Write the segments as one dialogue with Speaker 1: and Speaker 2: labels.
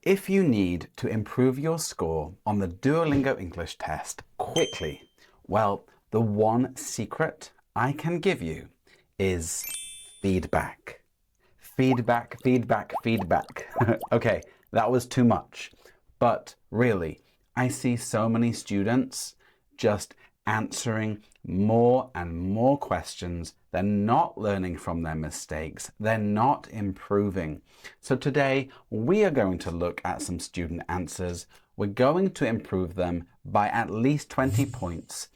Speaker 1: If you need to improve your score on the Duolingo English test quickly, well, the one secret I can give you is feedback. Feedback, feedback, feedback. Okay, that was too much. But really, I see so many students just answering more and more questions. They're not learning from their mistakes. They're not improving. So today we are going to look at some student answers. We're going to improve them by at least 20 points.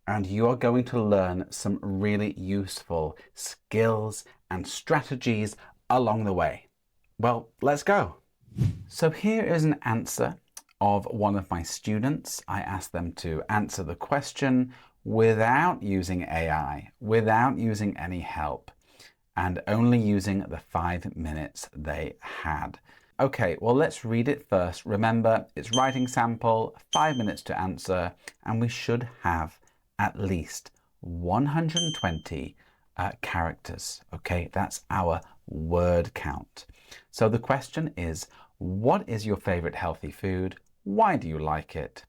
Speaker 1: And you are going to learn some really useful skills and strategies along the way. Well, let's go. So here is an answer of one of my students. I asked them to answer the question without using AI, without using any help, and only using the 5 minutes they had. Okay, well, let's read it first. Remember, it's writing sample, 5 minutes to answer, and we should have at least 120 characters. Okay, that's our word count. So the question is, what is your favorite healthy food? Why do you like it?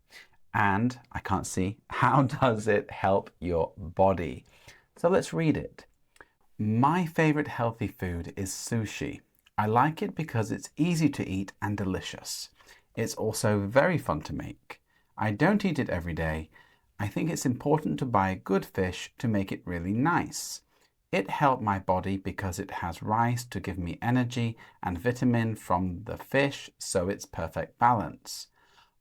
Speaker 1: And I can't see, how does it help your body? So let's read it. My favorite healthy food is sushi. I like it because it's easy to eat and delicious. It's also very fun to make. I don't eat it every day. I think it's important to buy good fish to make it really nice. It helped my body because it has rice to give me energy and vitamin from the fish, so it's perfect balance.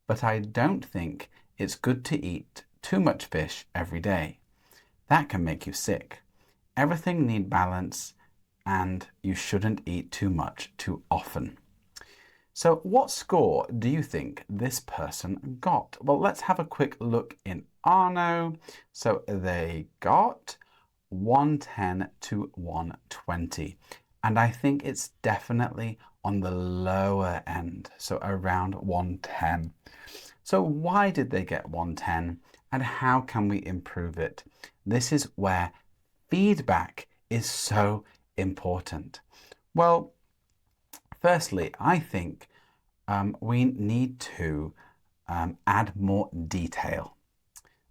Speaker 1: But I don't think it's good to eat too much fish every day. That can make you sick. Everything needs balance, and you shouldn't eat too much too often. So what score do you think this person got? Well, let's have a quick look in Arno. So they got 110 to 120. And I think it's definitely on the lower end, so around 110. So why did they get 110 and how can we improve it? This is where feedback is so important. Well, firstly, I think we need to add more detail.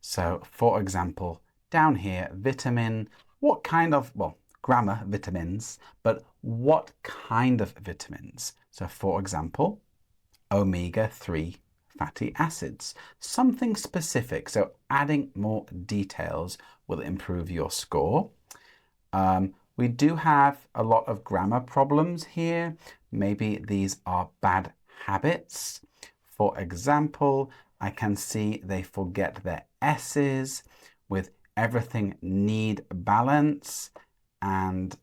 Speaker 1: So, for example, down here, vitamin, what kind of, well, grammar, vitamins, but what kind of vitamins? So, for example, omega-3 fatty acids, something specific. So, adding more details will improve your score. We do have a lot of grammar problems here. Maybe these are bad habits. For example, I can see they forget their S's with everything need balance, and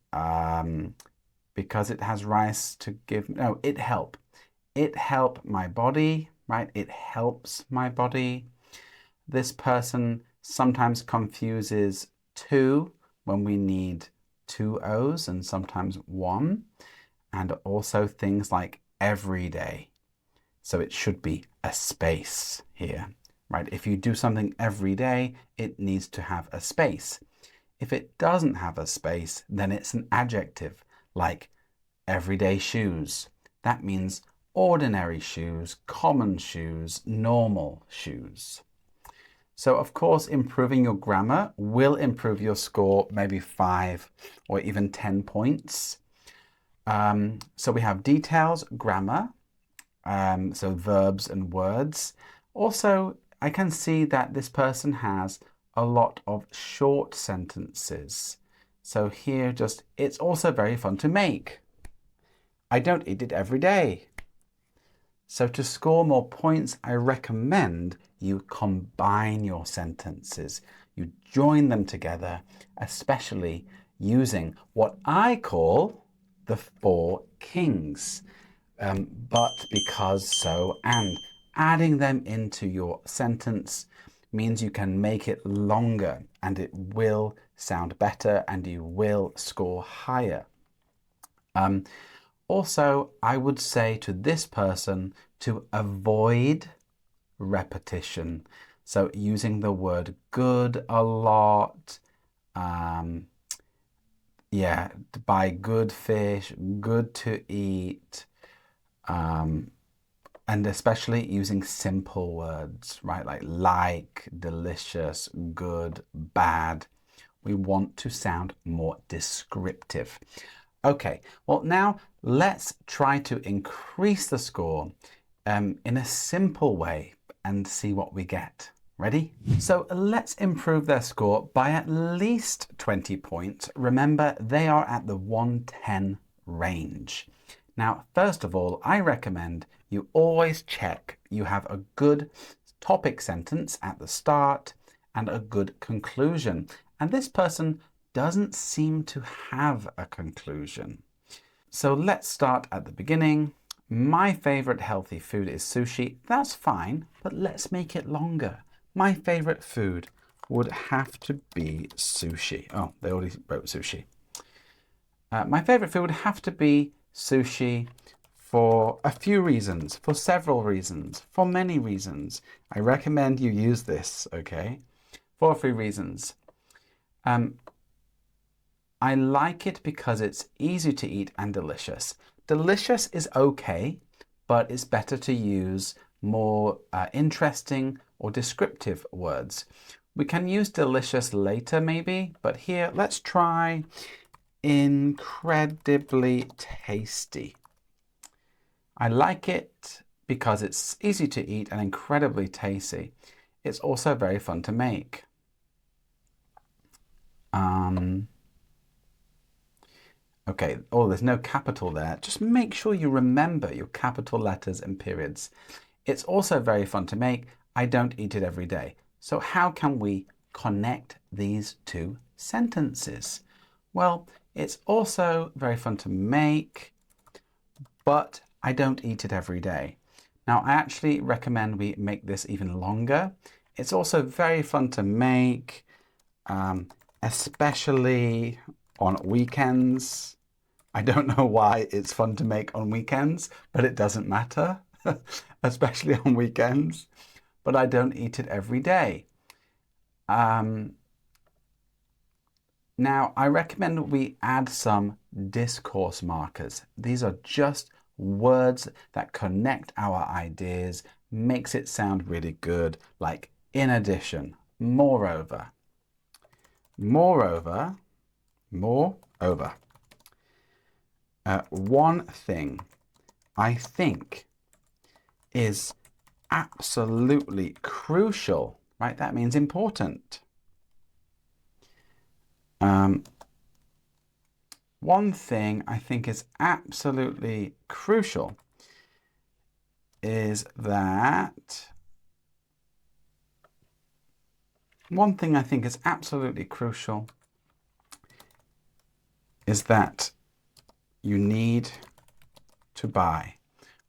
Speaker 1: because it has rice to give, no, it help my body, right? It helps my body. This person sometimes confuses two when we need two O's and sometimes one, and also things like every day. So it should be a space here, right? If you do something every day, it needs to have a space. If it doesn't have a space, then it's an adjective, like everyday shoes. That means ordinary shoes, common shoes, normal shoes. So of course, improving your grammar will improve your score maybe 5 or even 10 points. So we have details, grammar, so verbs and words. Also, I can see that this person has a lot of short sentences. So here just, it's also very fun to make. I don't eat it every day. So to score more points, I recommend you combine your sentences. You join them together, especially using what I call the 4 kings. But, because, so, and. Adding them into your sentence means you can make it longer and it will sound better and you will score higher. Also, I would say to this person to avoid repetition. So using the word good a lot, buy good fish, good to eat, And especially using simple words, right? Like, delicious, good, bad. We want to sound more descriptive. Okay, well now let's try to increase the score in a simple way and see what we get. Ready? So let's improve their score by at least 20 points. Remember, they are at the 110 range. Now, first of all, I recommend you always check you have a good topic sentence at the start and a good conclusion. And this person doesn't seem to have a conclusion. So let's start at the beginning. My favorite healthy food is sushi. That's fine, but let's make it longer. My favorite food would have to be sushi. Oh, they already wrote sushi. My favorite food would have to be sushi for a few reasons, for several reasons, for many reasons. I recommend you use this, okay? For a few reasons. I like it because it's easy to eat and delicious. Delicious is okay, but it's better to use more interesting or descriptive words. We can use delicious later maybe, but here let's try incredibly tasty. I like it because it's easy to eat and incredibly tasty. It's also very fun to make. Okay, oh, there's no capital there. Just make sure you remember your capital letters and periods. It's also very fun to make. I don't eat it every day. So how can we connect these two sentences? Well, it's also very fun to make, but I don't eat it every day. Now, I actually recommend we make this even longer. It's also very fun to make, especially on weekends. I don't know why it's fun to make on weekends, but it doesn't matter, especially on weekends. But I don't eat it every day. Now, I recommend we add some discourse markers. These are just words that connect our ideas, makes it sound really good, like in addition, moreover. Moreover. One thing I think is absolutely crucial, right? That means important. One thing I think is absolutely crucial is that you need to buy.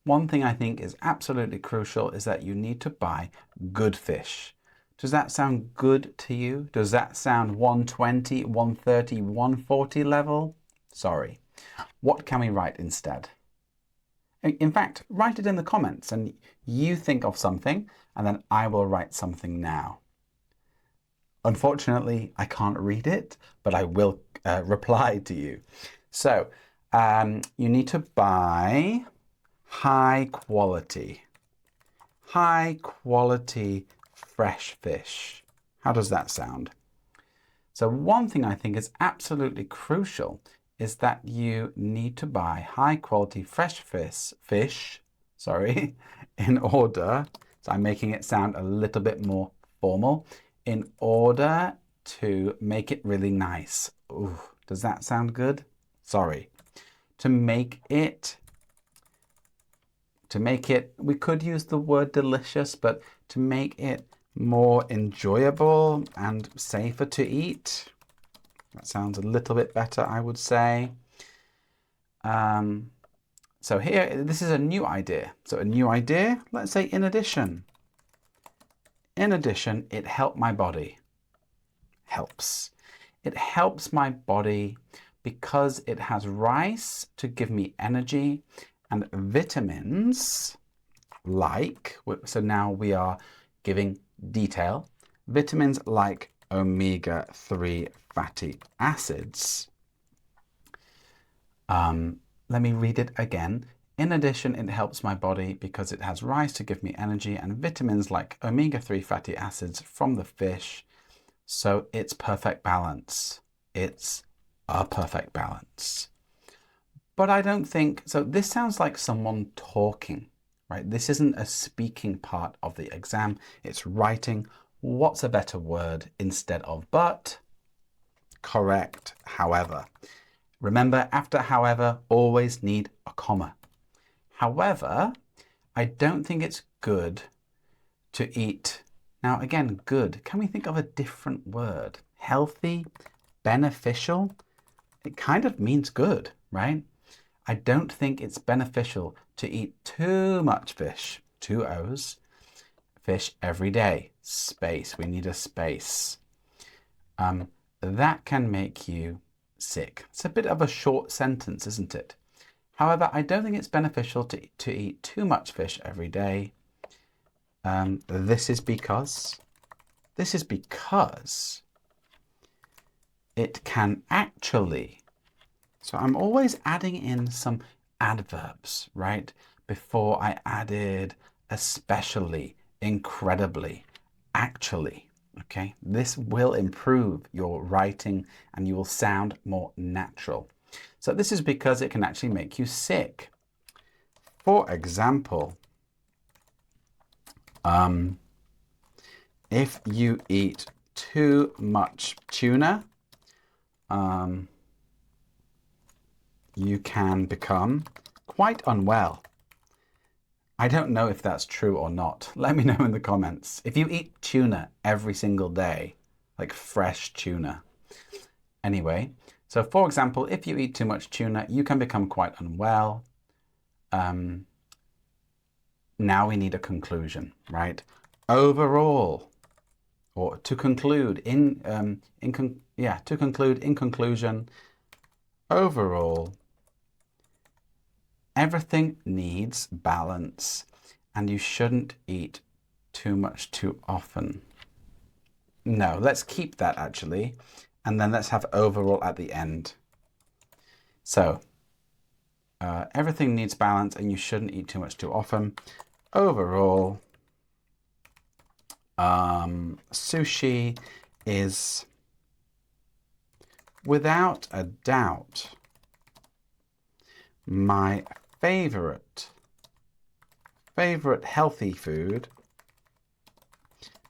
Speaker 1: One thing I think is absolutely crucial is that you need to buy good fish. Does that sound good to you? Does that sound 120, 130, 140 level? Sorry. What can we write instead? In fact, write it in the comments and you think of something and then I will write something now. Unfortunately, I can't read it, but I will reply to you. So, you need to buy high quality fresh fish. How does that sound? So one thing I think is absolutely crucial is that you need to buy high quality fresh fish, in order, so I'm making it sound a little bit more formal, in order to make it really nice. Ooh, does that sound good? Sorry. To make it, we could use the word delicious, but to make it more enjoyable and safer to eat. That sounds a little bit better, I would say. So here, this is a new idea. So a new idea, let's say in addition. In addition, it helped my body. Helps. It helps my body because it has rice to give me energy and vitamins like, so now we are giving detail, vitamins like omega-3 fatty acids. Let me read it again. In addition, it helps my body because it has rice to give me energy and vitamins like omega-3 fatty acids from the fish. So it's perfect balance. It's a perfect balance. But I don't think, so this sounds like someone talking, right? This isn't a speaking part of the exam. It's writing. What's a better word instead of but? Correct, however. Remember, after however, always need a comma. However, I don't think it's good to eat. Now, again, good. Can we think of a different word? Healthy, beneficial? It kind of means good, right? I don't think it's beneficial to eat too much fish, 2 O's, fish every day. Space, we need a space. That can make you sick. It's a bit of a short sentence, isn't it? However, I don't think it's beneficial to eat too much fish every day. This is because it can actually, so I'm always adding in some adverbs, right? Before I added especially, incredibly, actually, okay? This will improve your writing and you will sound more natural. So this is because it can actually make you sick. For example, if you eat too much tuna, you can become quite unwell. I don't know if that's true or not. Let me know in the comments. If you eat tuna every single day, like fresh tuna. Anyway, so for example, if you eat too much tuna, you can become quite unwell. Now we need a conclusion, right? Overall, or to conclude, in conclusion, overall, everything needs balance and you shouldn't eat too much too often. No, let's keep that actually. And then let's have overall at the end. So everything needs balance and you shouldn't eat too much too often. Overall, sushi is without a doubt my favorite healthy food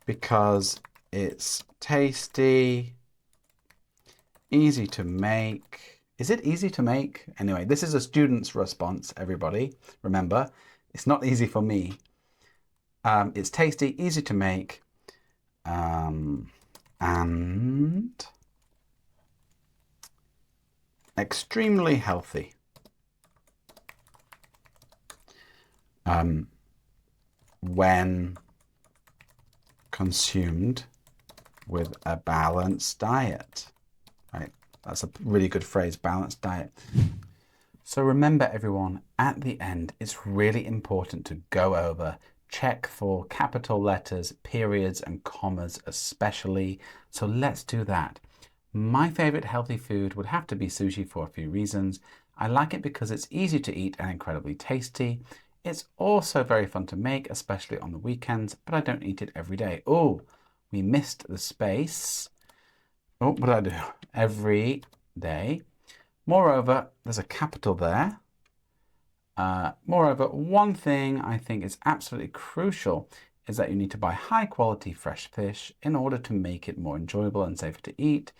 Speaker 1: because it's tasty, easy to make. Is it easy to make? Anyway, this is a student's response, everybody. Remember, it's not easy for me. It's tasty, easy to make, and extremely healthy. When consumed with a balanced diet, right? That's a really good phrase, balanced diet. So remember everyone, at the end, it's really important to go over, check for capital letters, periods and commas especially. So let's do that. My favorite healthy food would have to be sushi for a few reasons. I like it because it's easy to eat and incredibly tasty. It's also very fun to make, especially on the weekends, but I don't eat it every day. Oh, we missed the space. Oh, what did I do? Every day. Moreover, there's a capital there. Moreover, one thing I think is absolutely crucial is that you need to buy high quality fresh fish in order to make it more enjoyable and safer to eat.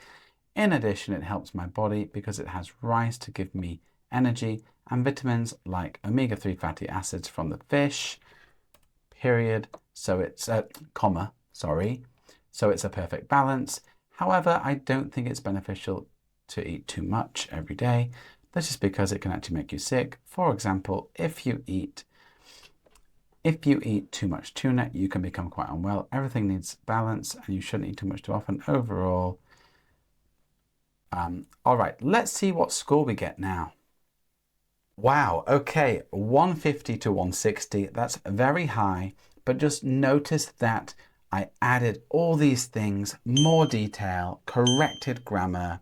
Speaker 1: In addition, it helps my body because it has rice to give me energy and vitamins like omega-3 fatty acids from the fish, period. So it's a comma, sorry. So it's a perfect balance. However, I don't think it's beneficial to eat too much every day. This is because it can actually make you sick. For example, if you eat too much tuna, you can become quite unwell. Everything needs balance and you shouldn't eat too much too often overall. All right, let's see what score we get now. Wow, okay, 150 to 160, that's very high, but just notice that I added all these things, more detail, corrected grammar,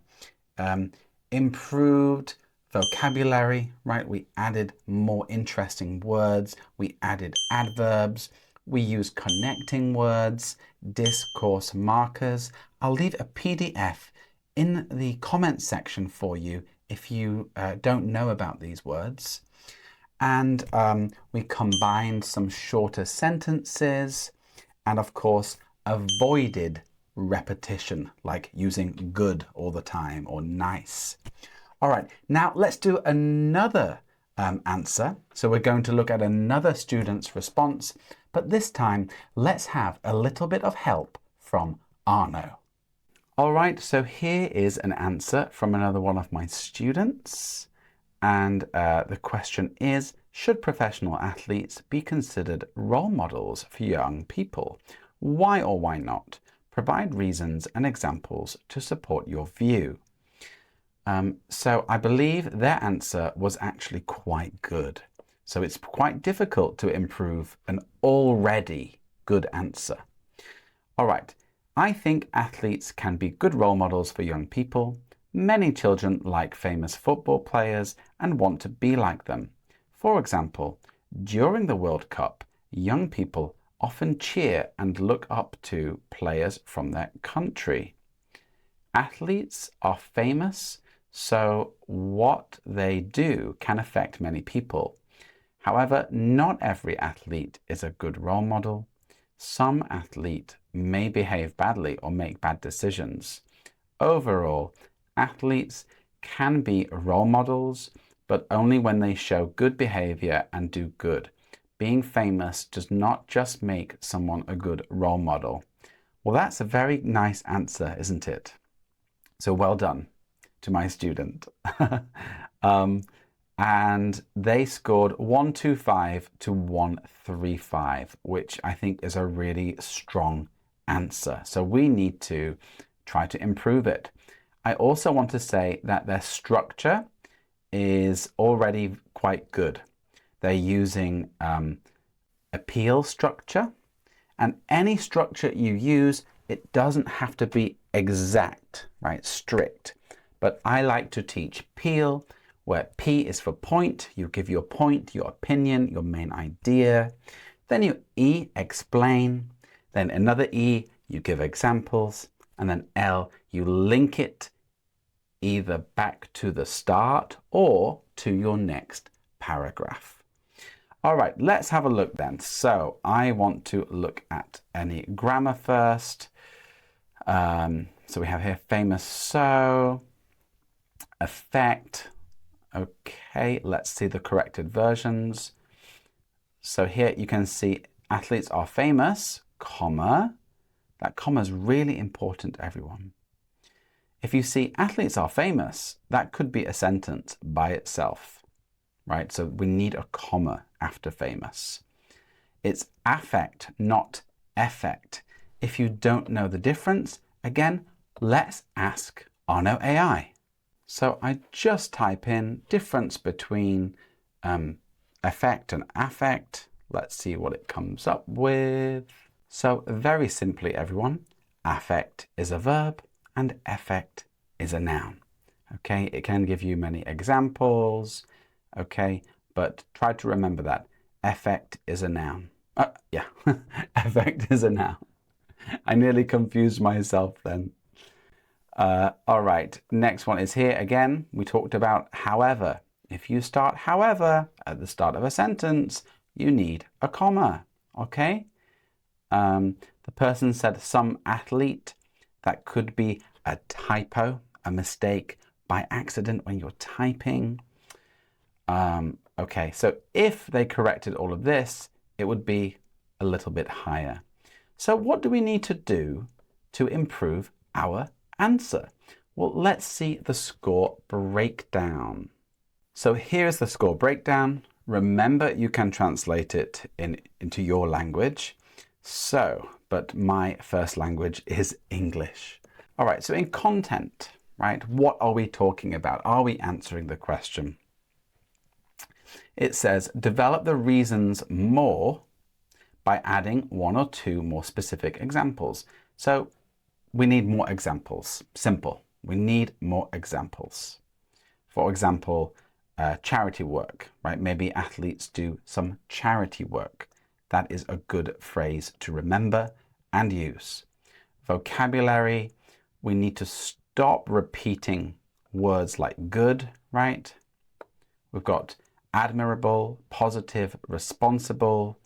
Speaker 1: improved vocabulary, right? We added more interesting words. We added adverbs. We use connecting words, discourse markers. I'll leave a PDF in the comments section for you if you don't know about these words. And we combined some shorter sentences and, of course, avoided repetition, like using good all the time or nice. All right, now let's do another answer. So we're going to look at another student's response, but this time let's have a little bit of help from Arno. All right, so here is an answer from another one of my students. And the question is, should professional athletes be considered role models for young people? Why or why not? Provide reasons and examples to support your view. So I believe their answer was actually quite good. So it's quite difficult to improve an already good answer. All right, I think athletes can be good role models for young people. Many children like famous football players and want to be like them. For example, during the World Cup, young people often cheer and look up to players from their country. Athletes are famous, so what they do can affect many people. However, not every athlete is a good role model. Some athletes may behave badly or make bad decisions. Overall, athletes can be role models, but only when they show good behavior and do good. Being famous does not just make someone a good role model. Well, that's a very nice answer, isn't it? So well done to my student. And they scored 125 to 135, which I think is a really strong answer. So we need to try to improve it. I also want to say that their structure is already quite good. They're using appeal structure, and any structure you use, it doesn't have to be exact, right? Strict. But I like to teach peel, where P is for point. You give your point, your opinion, your main idea. Then you E, explain. Then another E, you give examples. And then L, you link it either back to the start or to your next paragraph. All right, let's have a look then. So I want to look at any grammar first. So we have here famous so, effect. Okay, let's see the corrected versions. So here you can see athletes are famous, comma. That comma is really important, everyone. If you see athletes are famous, that could be a sentence by itself, right? So we need a comma after famous. It's affect, not effect. If you don't know the difference, again, let's ask Arno AI. So I just type in difference between effect and affect. Let's see what it comes up with. So very simply, everyone, affect is a verb and effect is a noun. Okay, it can give you many examples, okay, but try to remember that effect is a noun. Yeah, effect is a noun. I nearly confused myself then. All right, next one is here again. We talked about however. If you start however at the start of a sentence, you need a comma, okay? The person said some athlete. That could be a typo, a mistake by accident when you're typing. Okay, so if they corrected all of this, it would be a little bit higher. So what do we need to do to improve our answer? Well, let's see the score breakdown. So here's the score breakdown. Remember, you can translate it into your language. So, but my first language is English. All right, so in content, right, what are we talking about? Are we answering the question? It says, develop the reasons more by adding one or two more specific examples. So we need more examples. Simple. We need more examples. For example, charity work, right? Maybe athletes do some charity work. That is a good phrase to remember and use. Vocabulary, we need to stop repeating words like good, right? We've got admirable, positive, responsible,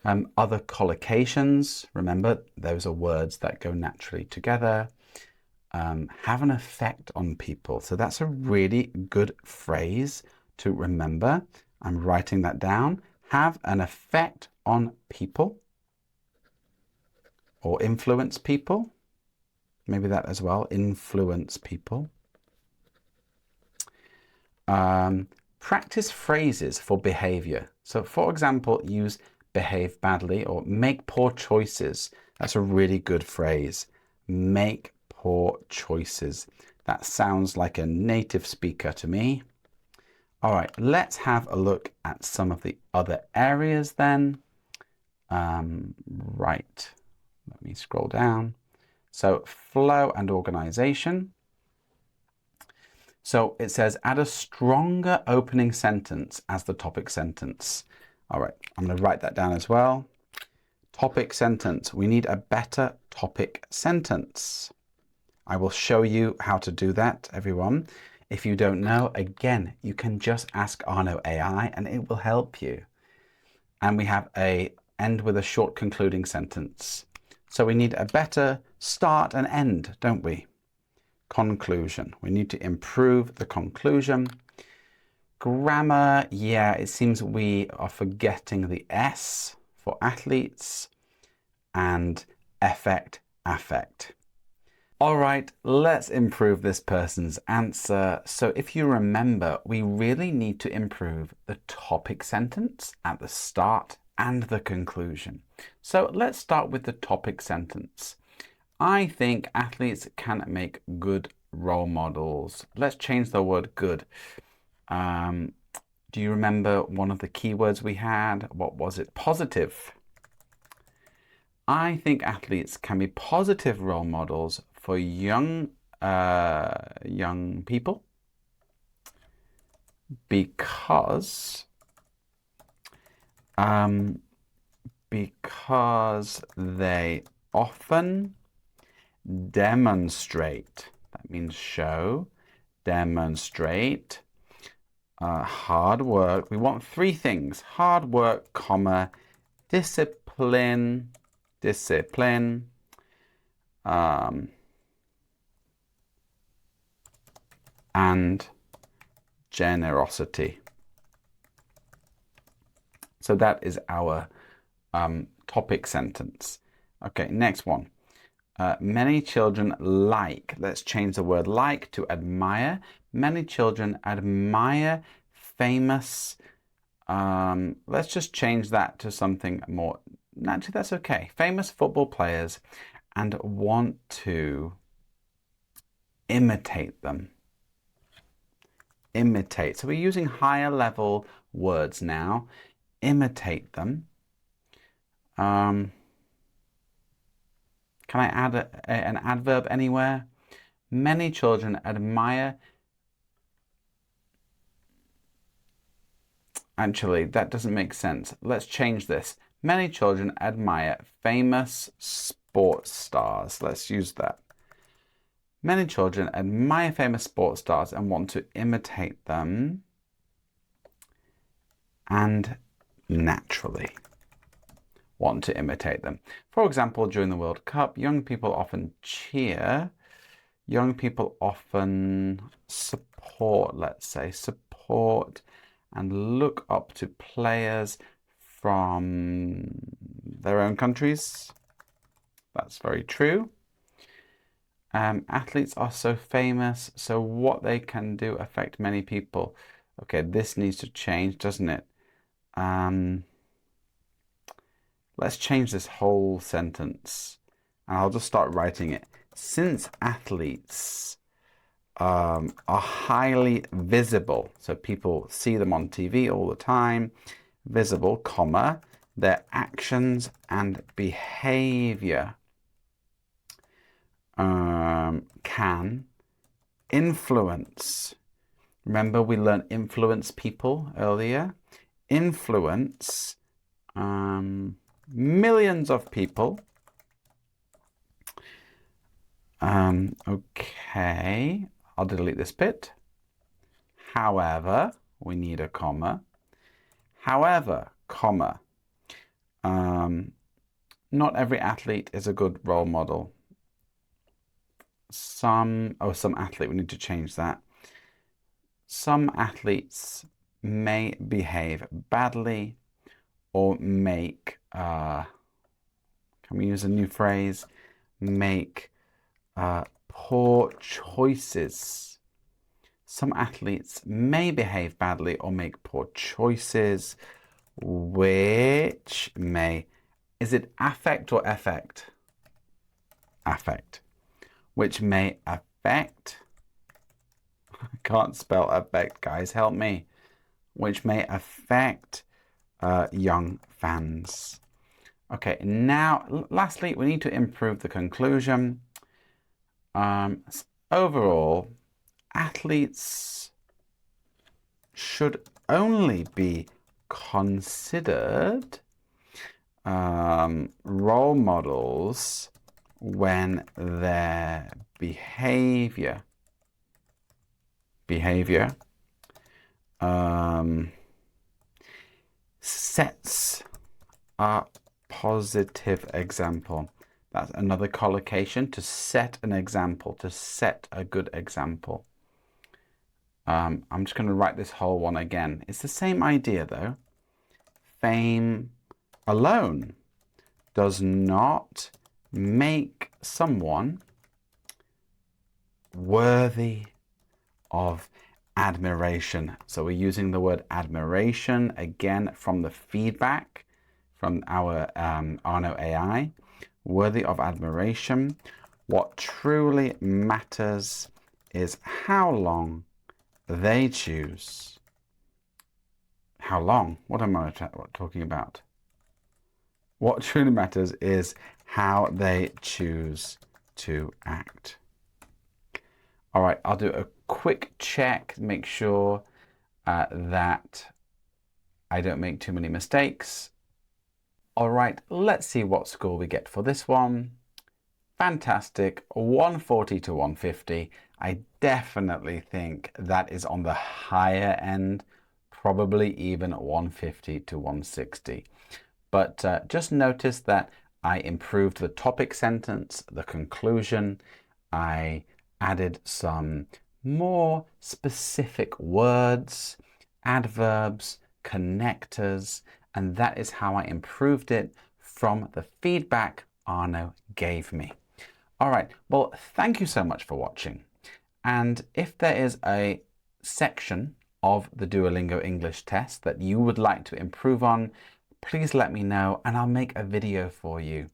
Speaker 1: other collocations. Remember, those are words that go naturally together. Have an effect on people. So that's a really good phrase to remember. I'm writing that down. Have an effect on people or influence people. Maybe that as well, influence people. Practice phrases for behavior. So for example, use behave badly or make poor choices. That's a really good phrase. Make poor choices. That sounds like a native speaker to me. All right, let's have a look at some of the other areas then. Right, let me scroll down. So flow and organization. So it says add a stronger opening sentence as the topic sentence. All right, I'm going to write that down as well. Topic sentence. We need a better topic sentence. I will show you how to do that, everyone. If you don't know, again, you can just ask Arno AI and it will help you. And we have a end with a short concluding sentence. So we need a better start and end, don't we? Conclusion. We need to improve the conclusion. Grammar, yeah, it seems we are forgetting the S for athletes and effect, affect. All right, let's improve this person's answer. So if you remember, we really need to improve the topic sentence at the start and the conclusion. So let's start with the topic sentence. I think athletes can make good role models. Let's change the word good. Do you remember one of the keywords we had? What was it? Positive. I think athletes can be positive role models for young people because they often demonstrate. That means show, demonstrate, hard work. We want three things: hard work, comma, discipline, and generosity. So that is our topic sentence. Okay, next one. Many children like. Let's change the word like to admire. Many children admire famous. Let's just change that to something more. Actually, that's okay. Famous football players and want to imitate them. Imitate. So we're using higher level words now. Imitate them. Can I add an adverb anywhere? Many children admire. Actually, that doesn't make sense. Let's change this. Many children admire famous sports stars. Let's use that. Many children admire famous sports stars and want to imitate them. And naturally want to imitate them. For example, during the World Cup, young people often cheer. Young people often support, let's say, support and look up to players from their own countries. That's very true. Athletes are so famous, so what they can do affect many people. Okay, this needs to change, doesn't it? Let's change this whole sentence. And I'll just start writing it. Since athletes are highly visible, so people see them on TV all the time, visible, comma, their actions and behavior can influence Remember we learned influence people earlier. Influence millions of people. Okay, I'll delete this bit. However, we need a comma. However, comma, not every athlete is a good role model. Some athlete, we need to change that. Some athletes may behave badly or make, can we use a new phrase? Make poor choices. Some athletes may behave badly or make poor choices, which may, is it affect or effect? Affect. Which may affect, I can't spell affect, guys, help me. Which may affect young fans. Okay, now, lastly, we need to improve the conclusion. Overall, athletes should only be considered role models when their behavior sets a positive example. That's another collocation, to set an example, to set a good example. I'm just going to write this whole one again. It's the same idea though. Fame alone does not make someone worthy of admiration. So we're using the word admiration again from the feedback from our Arno AI. Worthy of admiration. What truly matters is how long they choose. How long? What am I talking about? What truly matters is how they choose to act. All right, I'll do a quick check, make sure that I don't make too many mistakes. All right, let's see what score we get for this one. Fantastic, 140 to 150. I definitely think that is on the higher end, probably even 150 to 160. But just notice that I improved the topic sentence, the conclusion. I added some more specific words, adverbs, connectors, and that is how I improved it from the feedback Arno gave me. All right, well, thank you so much for watching. And if there is a section of the Duolingo English test that you would like to improve on, please let me know and I'll make a video for you.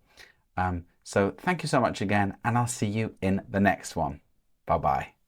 Speaker 1: So thank you so much again, and I'll see you in the next one. Bye-bye.